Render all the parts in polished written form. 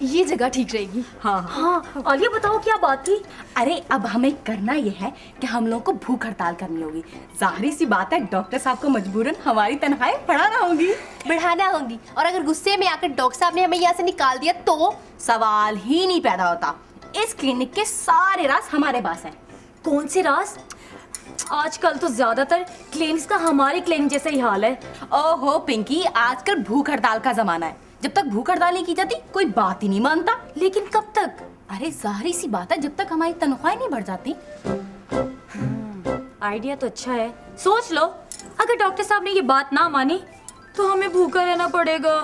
ये जगह ठीक रहेगी। हाँ, आलिया बताओ क्या बात थी? अरे अब हमें करना ये है कि हम लोगों को भूख हड़ताल करनी होगी। जाहिर सी बात है डॉक्टर साहब को मजबूरन हमारी तनख्वाहें बढ़ाना होगी। और अगर गुस्से में आकर डॉक्टर साहब ने हमें यहाँ से निकाल दिया तो सवाल ही नहीं पैदा होता। इस क्लिनिक के सारे राज हमारे पास हैं। कौन से राज? आजकल तो ज्यादातर क्लिनिक्स का हमारे क्लिनिक जैसा ही हाल है। ओहो पिंकी, आजकल भूख हड़ताल का जमाना है। जब तक भूख हड़ताल नहीं की जाती कोई बात ही नहीं मानता। लेकिन कब तक? अरे जाहिर सी बात है जब तक हमारी तनख्वाहें नहीं बढ़ जाती। आइडिया तो अच्छा है। सोच लो, अगर डॉक्टर साहब ने ये बात ना मानी तो हमें भूखा रहना पड़ेगा।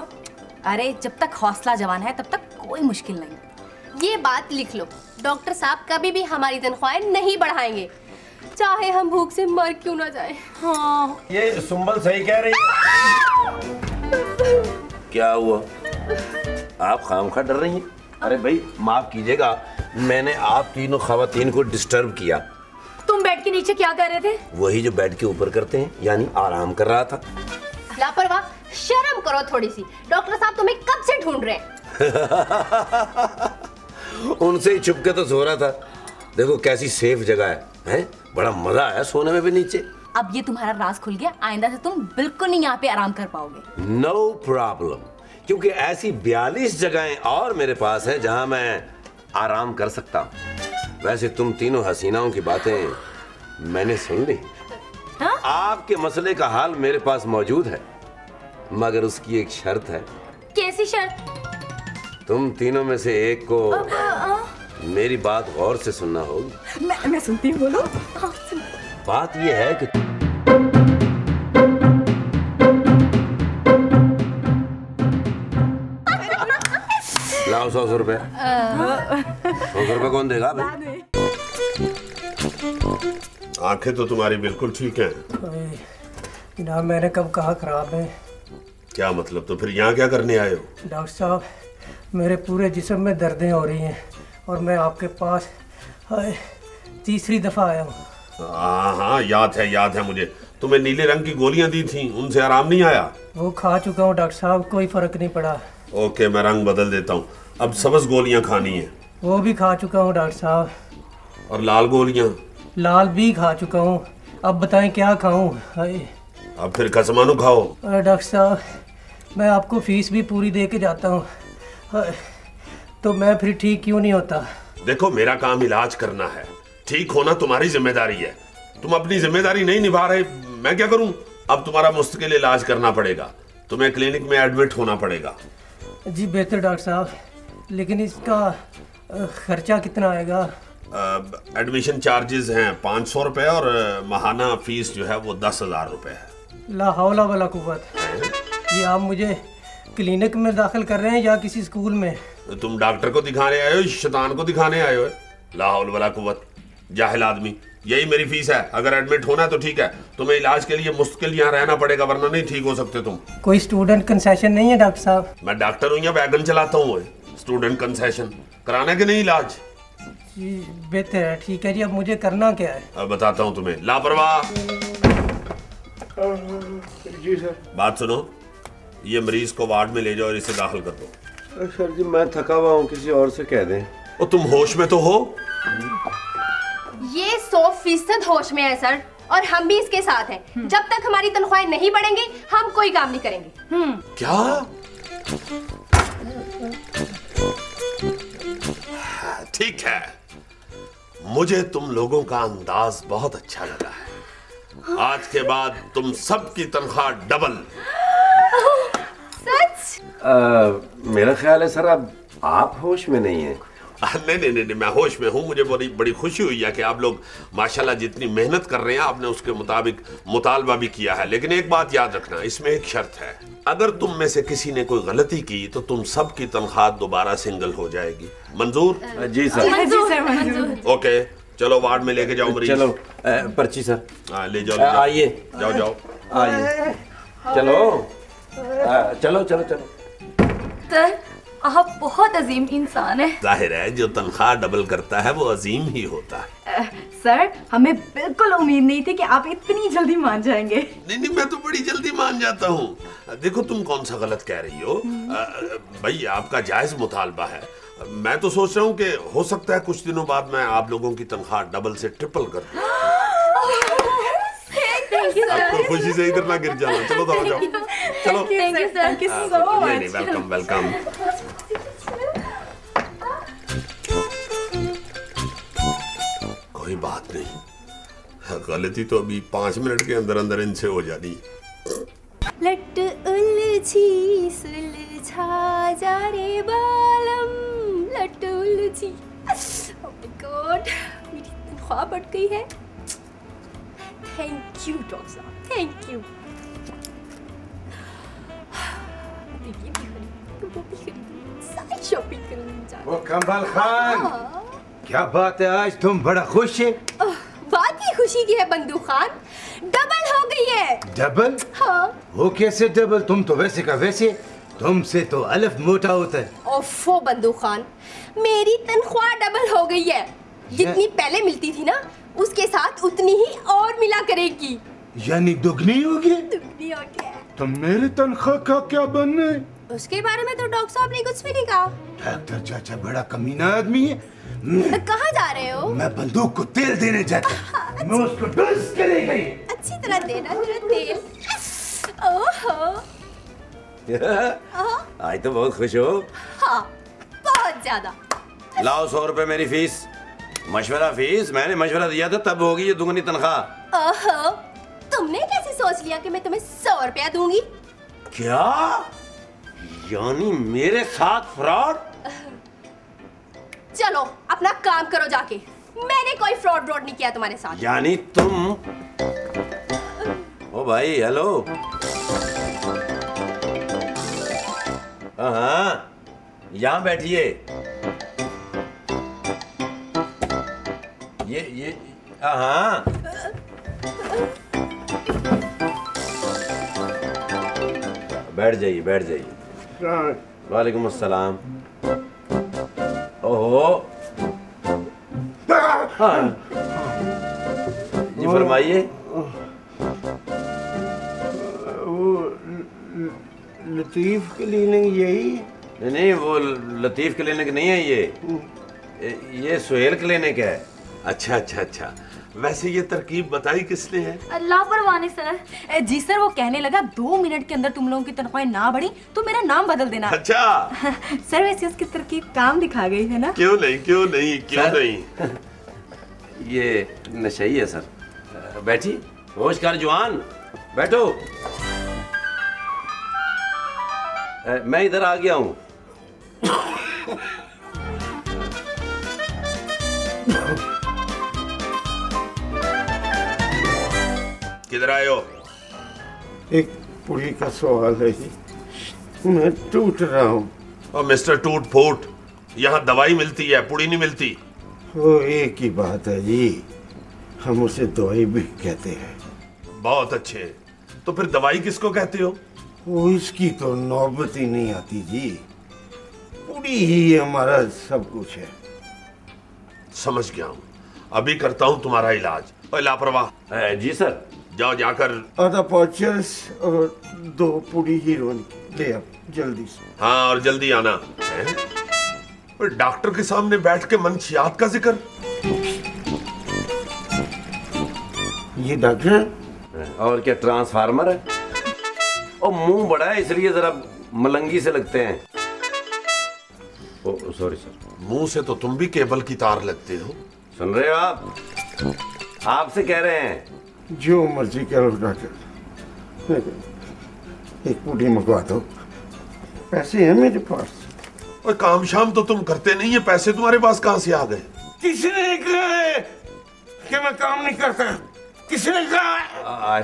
अरे जब तक हौसला जवान है तब तक कोई मुश्किल नहीं। ये बात लिख लो, डॉक्टर साहब कभी भी हमारी तनख्वाहें नहीं बढ़ाएंगे, चाहे हम भूख से मर क्यों ना जाए। हाँ, ये सुंबल सही कह रही है। क्या हुआ, आप खामखा डर रही हैं? अरे भाई माफ कीजिएगा, मैंने आप तीनों खवातीन को डिस्टर्ब किया। तुम बेड के नीचे क्या कर रहे थे? वही जो बेड के ऊपर करते हैं, यानी आराम कर रहा था। लापरवाह, शर्म करो थोड़ी सी। डॉक्टर साहब तुम्हें कब से ढूंढ रहे हैं। उनसे ही छुप के तो सो रहा था। देखो कैसी सेफ जगह है? बड़ा मजा आया सोने में भी नीचे। अब ये तुम्हारा राज खुल गया, आइंदा से तुम बिल्कुल नहीं यहाँ पे आराम कर पाओगे। नो प्रॉब्लम, क्योंकि ऐसी 42 जगहें और मेरे पास है जहां मैं आराम कर सकता हूँ। वैसे तुम तीनों हसीनाओं की बातें मैंने सुन ली। हाँ? आपके मसले का हाल मेरे पास मौजूद है, मगर उसकी एक शर्त है। कैसी शर्त? तुम तीनों में से एक को मेरी बात गौर से सुनना होगी। मैं सुनती हूँ, बोलो। बात यह है कि लाओ 100 रुपए। 100 रुपए कौन देगा भाई? आंखें तो तुम्हारी बिल्कुल ठीक हैं। जनाब मैंने कब कहा खराब है? क्या मतलब? तो फिर यहाँ क्या करने आए हो? डॉक्टर साहब मेरे पूरे जिस्म में दर्दें हो रही हैं और मैं आपके पास तीसरी दफा आया हूँ। हाँ याद है मुझे। तुम्हें नीले रंग की गोलियां दी थी, उनसे आराम नहीं आया? वो खा चुका हूँ डॉक्टर साहब, कोई फर्क नहीं पड़ा। ओके, मैं रंग बदल देता हूँ। अब सबज गोलियां खानी है। वो भी खा चुका हूँ डॉक्टर साहब। और लाल गोलियां? लाल भी खा चुका हूँ। अब बताएं क्या खाऊं? अब फिर कसमानू खाओ। डॉक्टर साहब मैं आपको फीस भी पूरी दे के जाता हूँ, तो मैं फिर ठीक क्यों नहीं होता? देखो मेरा काम इलाज करना है, ठीक होना तुम्हारी जिम्मेदारी है। तुम अपनी जिम्मेदारी नहीं निभा रहे, मैं क्या करूं? अब तुम्हारा मुस्तकिल इलाज करना पड़ेगा, तुम्हें क्लिनिक में एडमिट होना पड़ेगा। जी बेहतर डॉक्टर साहब, लेकिन इसका खर्चा कितना आएगा? एडमिशन चार्जेस हैं 500 रुपए और माहाना फीस जो है वो 10,000 रुपए है। ला हौला वला कुव्वत। ये आप मुझे क्लिनिक में दाखिल कर रहे हैं या किसी स्कूल में? तुम डॉक्टर को दिखाने आए हो, शैतान को दिखाने आए हो? ला हौल वला कुव्वत, जाहिल आदमी। यही मेरी फीस है। अगर एडमिट होना है तो ठीक है, तुम्हें इलाज के लिए मुश्किल यहाँ रहना पड़ेगा, वरना नहीं ठीक हो सकते तुम। कोई स्टूडेंट कंसेशन नहीं है डॉक्टर साहब? मैं डॉक्टर हूँ या वैगन चलाता हूँ? स्टूडेंट कंसेशन कराना कि नहीं इलाज? जी बेहतर है, ठीक है जी। अब मुझे करना क्या है? अब बताता हूँ तुम्हें। लापरवाह। जी सर। बात सुनो, ये मरीज को वार्ड में ले जाओ और इसे दाखिल कर दो। सर जी मैं थका हुआ हूँ, किसी और से कह दें। और तुम होश में तो हो? ये 100% होश में है सर, और हम भी इसके साथ हैं। जब तक हमारी तनख्वाहें नहीं बढ़ेंगी हम कोई काम नहीं करेंगे। क्या? ठीक है, मुझे तुम लोगों का अंदाज बहुत अच्छा लगा है। आज के बाद तुम सबकी तनख्वाह डबल। सच? मेरा ख्याल है सर अब आप होश में नहीं हैं। नहीं, मैं होश में हूँ। मुझे बड़ी खुशी हुई है कि आप लोग माशाल्लाह जितनी मेहनत कर रहे हैं, आपने उसके मुताबिक मुतालबा भी किया है। लेकिन एक बात याद रखना, इसमें एक शर्त है। अगर तुम में से किसी ने कोई गलती की तो तुम सबकी तनख्वाह दोबारा सिंगल हो जाएगी। मंजूर? जी सर। मंजूर। ओके, चलो वार्ड में लेके जाओ मरीज। चलो पर्ची सर। ले जाओ। आइए। जाओ आइए। चलो चलो चलो चलो। सर आप बहुत अजीम इंसान है। जाहिर है जो तनख्वाह डबल करता है वो अजीम ही होता है। सर हमें बिल्कुल उम्मीद नहीं थी कि आप इतनी जल्दी मान जाएंगे। नहीं, मैं तो बड़ी जल्दी मान जाता हूँ। देखो तुम कौन सा गलत कह रही हो। भाई आपका जायज मुतालबा है। मैं तो सोच रहा हूँ कि हो सकता है कुछ दिनों बाद मैं आप लोगों की तनख्वाह डबल से ट्रिपल कर दूं। आप तो खुशी से इधर ना गिर जाना। चलो दौड़ जाओ, चलो। Thank you so much. Welcome welcome. कोई बात नहीं, गलती तो अभी 5 मिनट के अंदर अंदर इनसे हो जानी। लट उलझी सुलझा जा रे बालम, लट उलझी। ओह माय गॉड, मेरी तनख्वाह बढ़ गई है। थैंक यू डॉक्टर साहब, थैंक यू। ये भी खरीदूं, वो भी खरीदूं, सारी शॉपिंग करूंगी। वो कमल खान, क्या बात है आज तुम बड़ा खुश है? बात ही खुशी की है बंदूक खान, डबल हो गई है। डबल? हाँ। वो कैसे डबल? तुम तो वैसे का वैसे, तुमसे तो अलफ मोटा होता है। ओफो बंदूक खान, मेरी तनख्वाह डबल हो गई है। जितनी पहले मिलती थी ना उसके साथ उतनी ही और मिला करेगी। यानी दुगनी होगी? दुगनी हो गया। तो मेरी तनख्वाह का क्या बनना है? उसके बारे में तो डॉक्टर साहब ने कुछ भी नहीं कहा। डॉक्टर चाचा बड़ा कमीना आदमी है। कहाँ जा रहे हो? मैं बंदूक को तेल देने जाता। मैं उसको डुस करे गई। अच्छी तरह देना जरा तेल। ओहो। आज तो बहुत खुश हो। हाँ, बहुत ज्यादा। लाओ 100 रुपए मेरी फीस, मशवरा फीस। मैंने मशवरा दिया था तब होगी ये दुगनी तनख्वाह। ओहो, तुमने कैसे सोच लिया कि मैं तुम्हें 100 रुपया दूंगी? क्या? यानी मेरे साथ फ्रॉड? चलो अपना काम करो जाके। मैंने कोई फ्रॉड नहीं किया तुम्हारे साथ। यानी तुम? ओ भाई हेलो। हाँ, यहाँ बैठिए। ये हाँ। बैठ जाइए, बैठ जाइए। वालेकुम अस्सलाम। ओहो, हाँ जी फरमाइए। वो लतीफ क्लिनिक यही? नहीं, वो लतीफ क्लिनिक नहीं है, ये सुहेल क्लिनिक है। अच्छा अच्छा अच्छा। वैसे ये तरकीब बताई किसने है? लापरवाही सर। जी सर, वो कहने लगा 2 मिनट के अंदर तुम लोगों की तनख्वाह ना बढ़ी तो मेरा नाम बदल देना। अच्छा। सर वैसे उसकी तरकीब काम दिखा गई है ना? क्यों नहीं, क्यों नहीं, क्यों नहीं। ये नशई है सर। बैठिए, होश कर जवान, बैठो। मैं इधर आ गया हूँ। किधर आए हो? एक पुरी का सवाल है जी, मैं टूट रहा हूँ। और मिस्टर टूट फूट, यहाँ दवाई मिलती है, पुड़ी नहीं मिलती। वो एक ही बात है जी, हम उसे दवाई भी कहते हैं। बहुत अच्छे, तो फिर दवाई किसको कहते हो? वो इसकी तो नौबत ही नहीं आती जी, पूरी ही हमारा सब कुछ है। समझ गया हूँ, अभी करता हूँ तुम्हारा इलाज। और लापरवाह। जी सर। जाओ जाकर आधा पाउचर्स और 2 पूरी हीरोइन ले आओ जल्दी से। हाँ, और जल्दी आना। और डॉक्टर के सामने बैठ के मंशियात का जिक्र। ये डॉक्टर और क्या ट्रांसफार्मर है? और मुंह बड़ा है इसलिए जरा मलंगी से लगते हैं। ओ सॉरी सर। मुंह से तो तुम भी केबल की तार लगते हो। सुन रहे हो आप? आपसे कह रहे हैं। जो मर्जी करो डॉक्टर, एक पूरी मंगवा दो, पैसे हैं मेरे पास। और काम शाम तो तुम करते नहीं है, पैसे तुम्हारे पास कहाँ से आ गए? किसने कहा है कि मैं काम नहीं करता? किसने कहा है?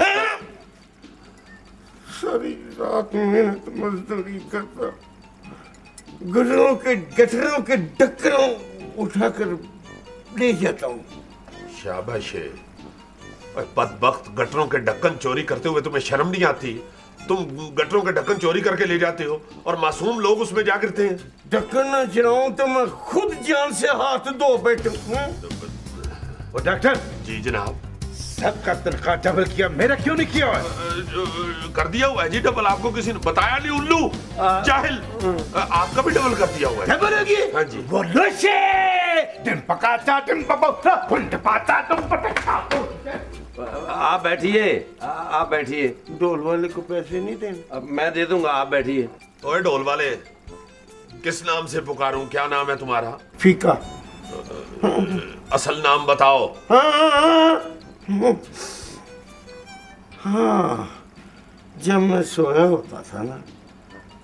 सारी रात मेहनत मजदूरी करता, गटरों के डक्करों उठाकर ले जाता हूँ। शाबाश है। और बदबख्त, गटरों के ढक्कन चोरी करते हुए तुम्हें शर्म नहीं आती? तुम गटरों के ढक्कन चोरी करके ले जाते हो और मासूम लोग उसमें जा गिरते हैं। ढक्कन न चलाऊं तो मैं खुद जान से हाथ धो बैठूं। वो डॉक्टर जी जनाब। सबका तनख्वाह डबल किया, मेरा क्यों नहीं किया? कर दिया हुआ है जी डबल, आपको किसी ने बताया नहीं उल्लू जाहिल, आपका भी डबल कर दिया हुआ है। डबल होगी? हाँ जी। वो नशे तुम पकाता तुम पकाता पुंड पाता तुम पटका। आप बैठिए, आप बैठिए। ढोल वाले को पैसे नहीं देने? अब मैं दे दूंगा, आप बैठिए। ओए ढोल वाले, किस नाम से पुकारूं? क्या नाम है तुम्हारा? फीका। असल नाम बताओ। हाँ, जब मैं सोया होता था ना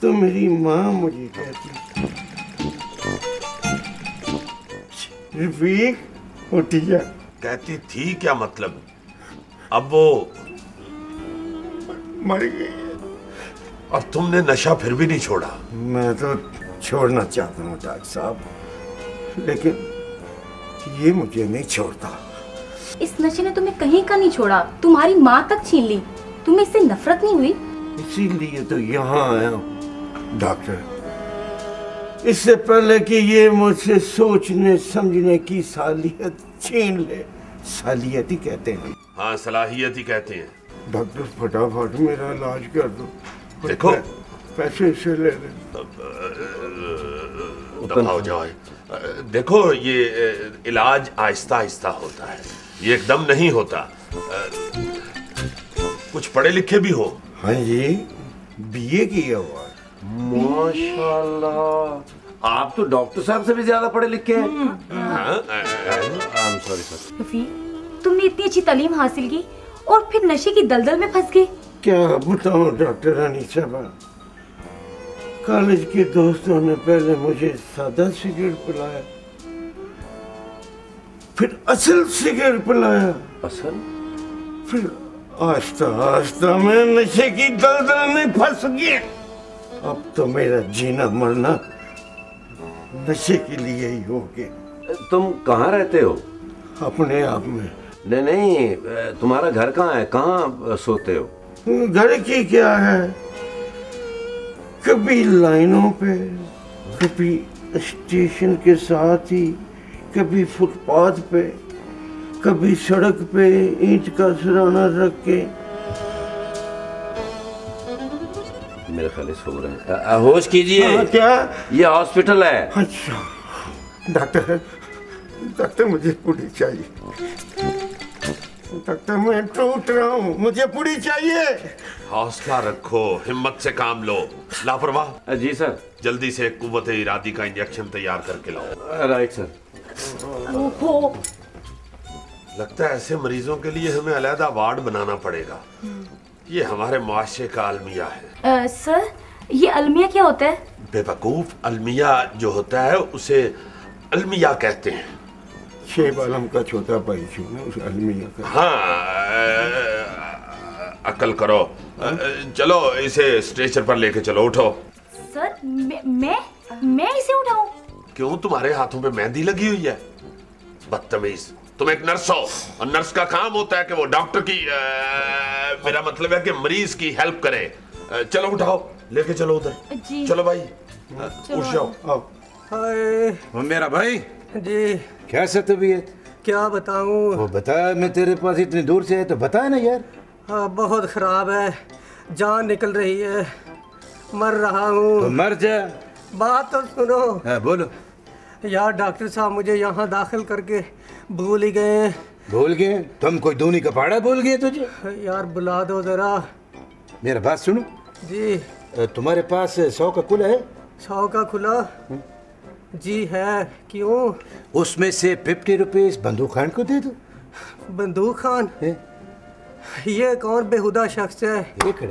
तो मेरी माँ मुझे कहती, रफीक उठ जा। कहती थी क्या मतलब? अब वो मर गई और तुमने नशा फिर भी नहीं छोड़ा? मैं तो छोड़ना चाहता हूँ डॉक्टर साहब, लेकिन ये मुझे नहीं छोड़ता। इस नशे ने तुम्हें कहीं का नहीं छोड़ा, तुम्हारी माँ तक छीन ली। तुम्हें इससे नफरत नहीं हुई? इसीलिए तो यहाँ आया हूँ डॉक्टर, इससे पहले कि ये मुझसे सोचने समझने की सालियत छीन ले। सालियत ही कहते हैं। हाँ, सलाहियत ही कहते हैं। डॉक्टर फटाफट मेरा इलाज कर दो। देखो पैसे से ले ले। दफा हो जाओ। देखो ये इलाज आहिस्ता आहिस्ता होता है, ये एकदम नहीं होता। कुछ पढ़े लिखे भी हो? हाँ जी, बीए किया हुआ। माशाल्लाह, आप तो डॉक्टर साहब से भी ज्यादा पढ़े लिखे हैं। Sorry sir. रफी, तुमने इतनी अच्छी तालीम हासिल की और फिर नशे की दलदल में फंस गए। क्या बताऊं डॉक्टर रानी साहबा, कॉलेज के दोस्तों ने पहले मुझे सादा सिगरेट पिलाया, फिर असल सिगरेट पिलाया, असल? फिर आहिस्ता आहिस्ता मैं नशे की दलदल में फंस गया। अब तो मेरा जीना मरना नशे के लिए ही हो गया। तुम कहाँ रहते हो? अपने आप में। नहीं नहीं, तुम्हारा घर कहाँ है? कहाँ सोते हो? घर की क्या है, कभी लाइनों पे, कभी स्टेशन के साथ ही, कभी फुटपाथ पे, कभी सड़क पे ईंट का सिराना रख के। मेरे ख्याल सो रहे हैं। होश कीजिए। क्या? ये हॉस्पिटल है। अच्छा डॉक्टर, डॉक्टर मुझे पूरी चाहिए। डॉक्टर मैं टूट रहा हूँ, मुझे पूरी चाहिए। हौसला रखो, हिम्मत से काम लो। लापरवाह। जी सर। जल्दी से कुव्वत इरादी का इंजेक्शन तैयार करके लाओ। Right sir. लगता है ऐसे मरीजों के लिए हमें अलहदा वार्ड बनाना पड़ेगा। ये हमारे मुआशरे का अलमिया है। सर, ये अलमिया क्या होता है? बेवकूफ, अलमिया जो होता है उसे अलमिया कहते हैं। शेब आलम का छोटा भाई जो ना, उस अलमिया का। हाँ, अकल करो। चलो इसे स्ट्रेचर पर लेके चलो। उठो। सर, मैं इसे उठाऊं? क्यों, तुम्हारे हाथों पे मेहंदी लगी हुई है? बदतमीज, तुम एक नर्स हो और नर्स का काम होता है कि वो डॉक्टर की मेरा मतलब है कि मरीज की हेल्प करे। चलो उठाओ, लेके चलो उधर। जी। चलो भाई, उठ जाओ। आओ। हाय वो मेरा भाई, जी, कैसा तबीयत? क्या बताऊं? वो बता, मैं तेरे पास इतनी दूर से है तो बता ना यार। हाँ, बहुत खराब है, जान निकल रही है, मर रहा हूँ। तो मर जा। बात तो सुनो। हाँ बोलो। यार डॉक्टर साहब मुझे यहाँ दाखिल करके भूल ही गए। भूल गए? तुम कोई दूनी का पहाड़ा भूल गए तुझे? यार बुला दो जरा। मेरा बात सुनो जी। तुम्हारे पास 100 का खुला है? 100 का खुला? जी है। क्यों? उसमें से 50 रुपीज बंदूक खान को दे दो। बंदूक खान? ये कौन बेहुदा शख्स है? एक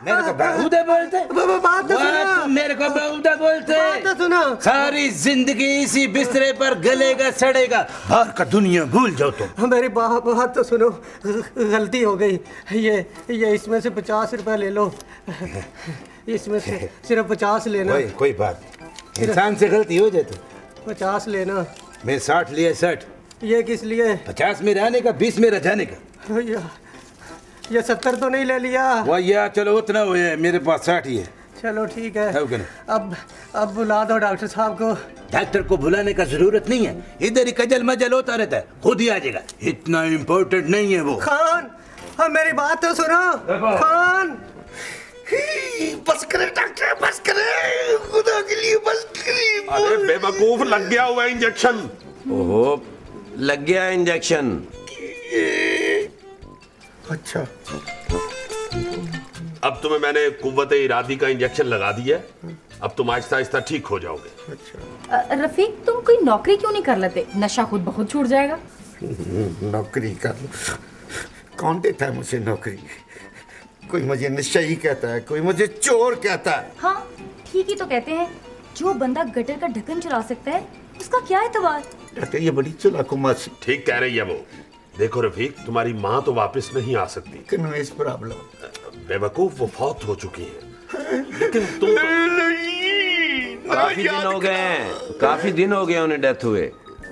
मेरे को बेहुदा बोलते? बात तो सुनो। मेरे को बेहुदा बोलते? बात तो सुनो। सारी जिंदगी इसी बिस्तरे पर गलेगा सड़ेगा, बाहर का दुनिया भूल जाओ तुम। मेरी बात तो सुनो, गलती हो गई। ये इसमें से 50 रुपए ले लो। इसमें से सिर्फ 50 लेना। कोई बात, इंसान से गलती हो जाए तो 50 लेना। मैं 60 लिया। 60 ये किस लिए? 50 मेरे आने का, 20 मेरा जाने का। ये 70 तो नहीं ले लिया? वह यार चलो उतना हुए है, मेरे पास 60 ही है। चलो ठीक है। है कि नहीं? अब बुला दो डॉक्टर साहब को। डॉक्टर को बुलाने का जरूरत नहीं है, इधर ही कजल मजल होता रहता है, खुद ही आ जाएगा, इतना इम्पोर्टेंट नहीं है वो। खान, हाँ मेरी बात तो सुनो। खान बस करे डॉक्टर, बस करे, खुदा के लिए बस करे। अरे बेवकूफ, लग गया हुआ इंजेक्शन। ओहो, लग गया इंजेक्शन। अच्छा, अब तुम्हें मैंने कुव्वते इरादी का इंजेक्शन लगा दिया, अब तुम आहिस्ता आहिस्ता ठीक हो जाओगे। अच्छा। रफीक तुम कोई नौकरी क्यों नहीं कर लेते? नशा खुद बहुत छूट जाएगा। नौकरी कर, कौन देता है मुझे नौकरी? कोई मुझे नशाई कहता है, कोई मुझे चोर कहता है। हाँ ठीक ही तो कहते हैं, जो बंदा गटर का ढक्कन चुरा सकता है उसका क्या एतबार। डॉक्टर ये बड़ी चालाक मासी। ठीक कह रही है वो। देखो रफीक, तुम्हारी माँ तो वापस नहीं आ सकती। क्यों इस प्रॉब्लम? बेवकूफ, वो फौत हो चुकी है। लेकिन तुम काफी दिन हो गए, काफी दिन हो गए उन्हें डेथ हुए।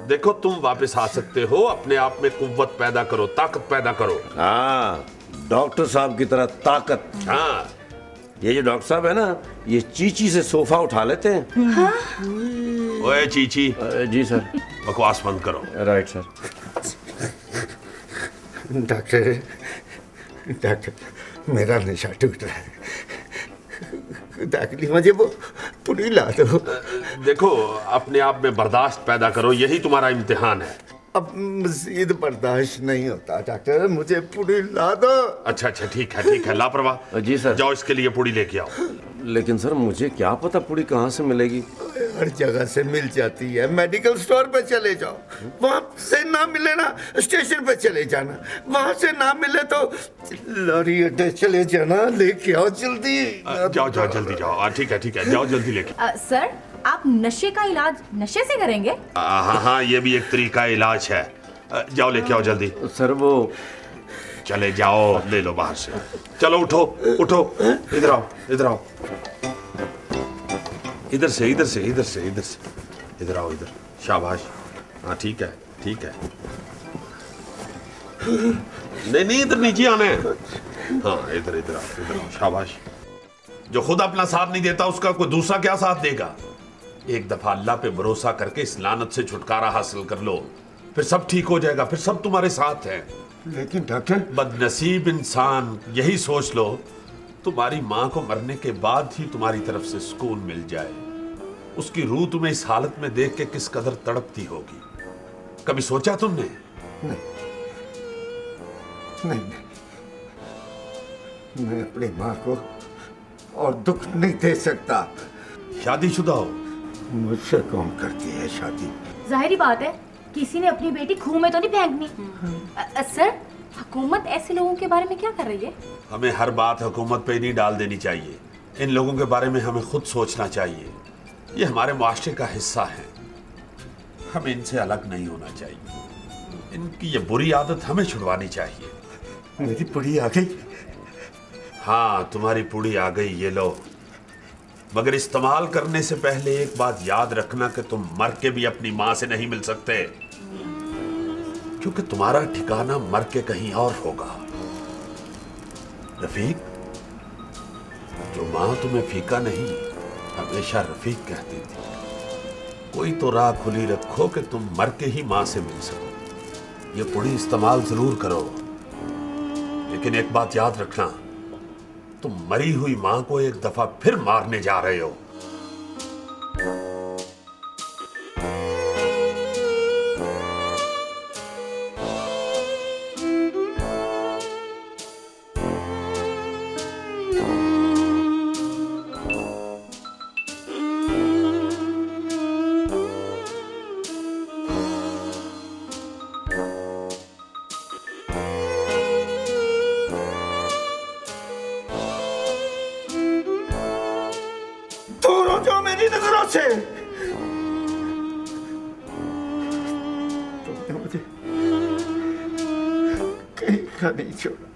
देखो, तुम वापस आ सकते हो, अपने आप में कुव्वत पैदा करो, ताकत पैदा करो। हाँ, डॉक्टर साहब की तरह ताकत। हाँ, ये जो डॉक्टर साहब है ना, ये चीची से सोफा उठा लेते हैं। हाँ? ओए चीची। जी सर। बकवास बंद करो। Right sir. डॉक्टर मेरा नशा टूट रहा है, दाखिली मुझे वो पूरी ला दो। देखो, अपने आप में बर्दाश्त पैदा करो, यही तुम्हारा इम्तिहान है। अब मजीद बर्दाश्त नहीं होता डॉक्टर, मुझे पूरी ला दो। अच्छा अच्छा, ठीक है लापरवाह। जी सर। जाओ, इसके लिए पूरी लेके आओ। लेकिन सर मुझे क्या पता पूरी कहाँ से मिलेगी? हर जगह से मिल जाती है, मेडिकल स्टोर पे चले जाओ, वहाँ से ना मिले ना स्टेशन पे चले जाना, वहाँ से ना मिले तो लॉरी अड्डे चले जाना, लेके आओ जल्दी। जाओ जल्दी जाओ। ठीक है, जाओ जल्दी लेके। सर आप नशे का इलाज नशे से करेंगे? हाँ, ये भी एक तरीका इलाज है। जाओ लेके आओ जल्दी। सर वो चले जाओ, ले लो बाहर से। चलो उठो, इधर आओ। इधर से इधर आओ, इधर। शाबाश। हाँ ठीक है। नहीं, इधर नीचे आना है। हाँ, इधर आओ। शाबाश। जो खुद अपना साथ नहीं देता, उसका कोई दूसरा क्या साथ देगा? एक दफा अल्लाह पे भरोसा करके इस लानत से छुटकारा हासिल कर लो, फिर सब ठीक हो जाएगा, फिर सब तुम्हारे साथ है। लेकिन डॉक्टर, बदनसीब इंसान, यही सोच लो तुम्हारी माँ को मरने के बाद ही तुम्हारी तरफ से सुकून मिल जाए। उसकी रूह तुम्हें इस हालत में देख के किस कदर तड़पती होगी, कभी सोचा तुमने? नहीं, मैं अपनी माँ को और दुख नहीं दे सकता। शादीशुदा हो? मुझसे कौन करती है शादी? जाहिर बात है, किसी ने अपनी बेटी खूह में तो नहीं फेंकनी। सर, हुकूमत ऐसे लोगों के बारे में क्या कर रही है? हमें हर बात हुकूमत पे नहीं डाल देनी चाहिए। इन लोगों के बारे में हमें खुद सोचना चाहिए। ये हमारे मुआशरे का हिस्सा है, हमें इनसे अलग नहीं होना चाहिए। इनकी ये बुरी आदत हमें छुड़वानी चाहिए। मेरी पुड़ी आ गई। हाँ, तुम्हारी पुड़ी आ गई, ये लो। मगर इस्तेमाल करने से पहले एक बात याद रखना कि तुम मर के भी अपनी माँ से नहीं मिल सकते, क्योंकि तुम्हारा ठिकाना मर के कहीं और होगा। रफीक, जो माँ तुम्हें फीका नहीं, हमेशा रफीक कहती थी। कोई तो राह खुली रखो कि तुम मर के ही माँ से मिल सको। ये पुड़ी इस्तेमाल जरूर करो, लेकिन एक बात याद रखना, तुम मरी हुई मां को एक दफा फिर मारने जा रहे हो। से तुमने मुझे कहीं का नहीं छोड़ा।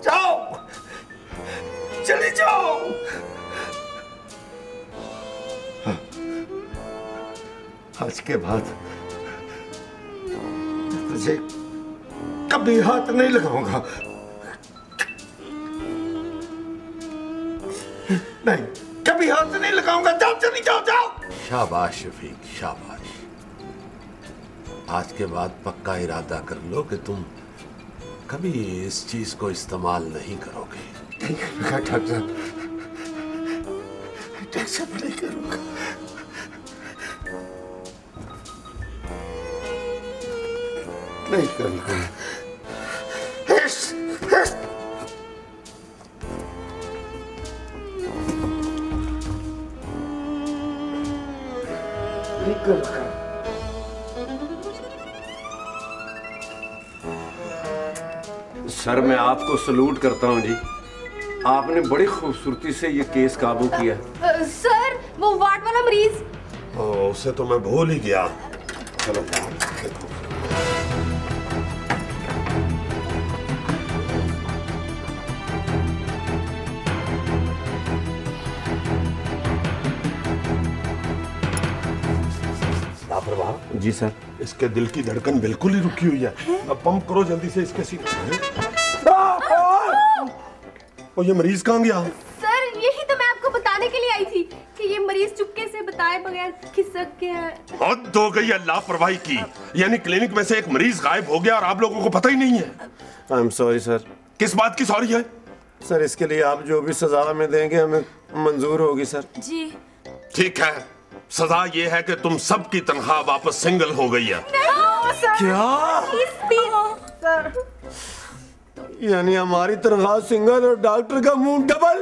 जाओ, चले जाओ। हाँ, आज के बाद तुझे कभी हाथ नहीं लगाऊंगा। नहीं, कभी हाथ नहीं लगाऊंगा। जाओ, चली जाओ, जाओ। शाबाश शफीक, शाबाश। आज के बाद पक्का इरादा कर लो कि तुम कभी इस चीज को इस्तेमाल नहीं करोगे। नहीं करूंगा डॉक्टर, नहीं करूंगा। नहीं करूंगा। नहीं करूंगा। सर मैं आपको सलूट करता हूँ जी, आपने बड़ी खूबसूरती से ये केस काबू किया। सर वो वार्ड वाला मरीज। उसे तो मैं भूल ही गया। चलो देखो। लापरवाह। जी सर। इसके दिल की धड़कन बिल्कुल ही रुकी हुई है। अब पंप करो जल्दी से इसके सीने। और ये मरीज कहाँ गया? सर यही तो मैं आपको बताने के लिए आई थी कि ये मरीज चुपके से बताए बगैर खिसक गया है। हद हो गई है लापरवाही की। यानी क्लिनिक में से एक मरीज गायब हो गया और आप लोगों को पता ही नहीं है। I am sorry sir. किस बात की सॉरी है? सर इसके लिए आप जो भी सजा हमें देंगे हमें मंजूर होगी सर। जी ठीक है, सजा ये है कि तुम सबकी तनख्वाह वापस सिंगल हो गई है। क्या? सर यानी हमारी तनख्वाह सिंगल और डॉक्टर का मुंह डबल।